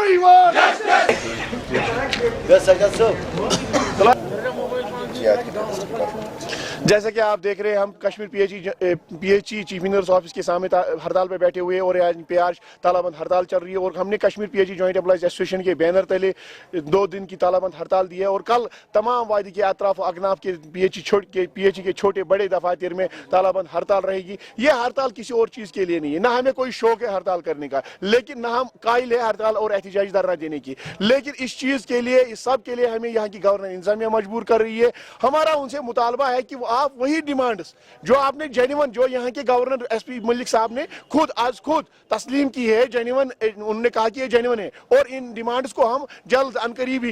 we want जैसा कि आप देख रहे हैं हम Kashmir PHE chief engineers office के सामने हड़ताल पे बैठे हुए और आज पे आज तालाबंद हड़ताल चल रही है और हमने Kashmir PHE joint employees association के बैनर तले 2 दिन की तालाबंद हड़ताल दी है और कल तमाम वादी के अतराफ अगनाफ के पीएचई के छोटे बड़े दफातर में तालाबंद हड़ताल रहेगी। ये हड़ताल किसी और चीज़ के लिए नहीं है, ना हमें कोई शौक है हड़ताल करने का, लेकिन ना हम कायल है हड़ताल और एहतजाजी धरना देने की, लेकिन इस चीज़ के लिए इस सब के लिए हमें यहाँ की गवर्नर इंतजामिया मजबूर कर रही है। हमारा उनसे मुतालबा है कि आप वही डिमांड्स जो आपने जेन्युइन, जो यहाँ के गवर्नर एसपी मलिक साहब ने खुद तस्लीम की है, जेन्युइन उन्होंने कहा कि ये जेन्युइन है और इन डिमांड्स को हम जल्द अनकरीब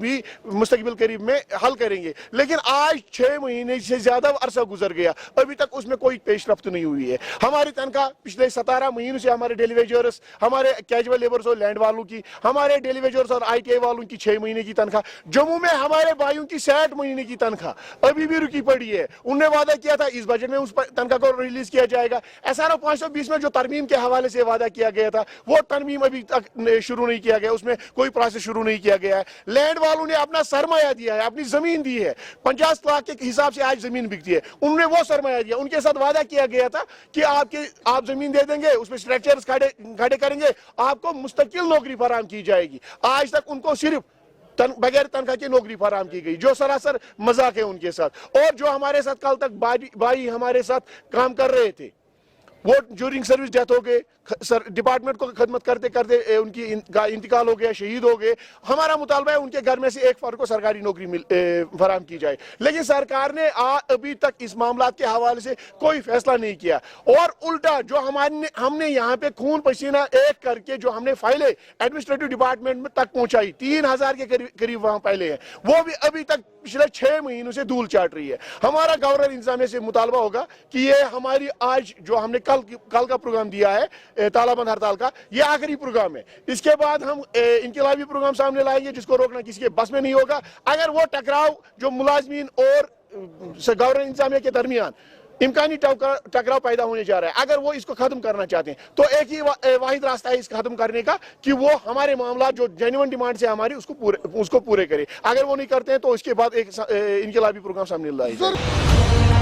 ही मुस्तकबिल करीब में हल करेंगे। लेकिन आज 6 महीने से ज्यादा अरसा गुजर गया, अभी तक उसमें कोई पेशरफ्त नहीं हुई है। हमारी तनख्वाह पिछले 17 महीनों से हमारे डेली वेजर्स, हमारे कैजुअल लेबर्स और लैंड वालों की, हमारे डेली वेजर्स और ITI वालों की 6 महीने की तनख्वाह, जम्मू में हमारे भाइयों की 60 महीने की तनख्वाह अभी भी रुकी पड़ी है। उनने वादा किया था इस बजट में उस तनख्वाह को रिलीज किया जाएगा। SRO 520 में जो तरमीम के हवाले से वादा किया गया था वो तरमीम अभी तक शुरू नहीं किया गया, उसमें कोई प्रोसेस शुरू नहीं किया गया है। लैंड वालों ने अपना सरमाया दिया है, अपनी जमीन दी है, 50 लाख के हिसाब से आज जमीन बिकती है, उन्होंने वो सरमाया दिया। उनके साथ वादा किया गया था कि आप जमीन दे देंगे, उसमें स्ट्रक्चर्स खड़े करेंगे, आपको मुस्तकिल नौकरी फराहम की जाएगी। आज तक उनको सिर्फ बगैर तनख्वाह की नौकरी फराहम की गई, जो सरासर मजाक है उनके साथ। और जो हमारे साथ कल तक भाई हमारे साथ काम कर रहे थे वो ड्यूरिंग सर्विस डेथ हो गए, डिपार्टमेंट को खदमत करते करते उनकी इंतकाल हो गया, शहीद हो गए। हमारा मुतालबा है उनके घर में से एक फर्द को सरकारी नौकरी फराहम की जाए, लेकिन सरकार ने अभी तक इस मामला के हवाले से कोई फैसला नहीं किया। और उल्टा जो हमने यहाँ पे खून पसीना एक करके जो हमने फाइलें एडमिनिस्ट्रेटिव डिपार्टमेंट में तक पहुंचाई, 3000 के करीब वहां फाइलें हैं, वो भी अभी तक पिछले 6 महीनों से धूल चाट रही है। हमारा गवर्नर इंतजामिया से मुतालबा होगा कि ये हमारी आज जो हमने कल का प्रोग्राम दिया है तालाबंद हड़ताल का, ये आखिरी प्रोग्राम है। इसके बाद हम इनकलाबी प्रोग्राम सामने लाएंगे जिसको रोकना किसी के बस में नहीं होगा। अगर वो टकराव जो मुलाजमीन और गवर्नर इंतजामिया के दरमियान इम्कानी टकराव पैदा होने जा रहा है, अगर वो इसको खत्म करना चाहते हैं तो एक ही वाहिद रास्ता है इसको खत्म करने का कि वो हमारे मामला जो जेन्युइन डिमांड से हमारी उसको पूरे करे। अगर वो नहीं करते हैं तो उसके बाद एक इनकलाबी प्रोग्राम सामने लाएंगे।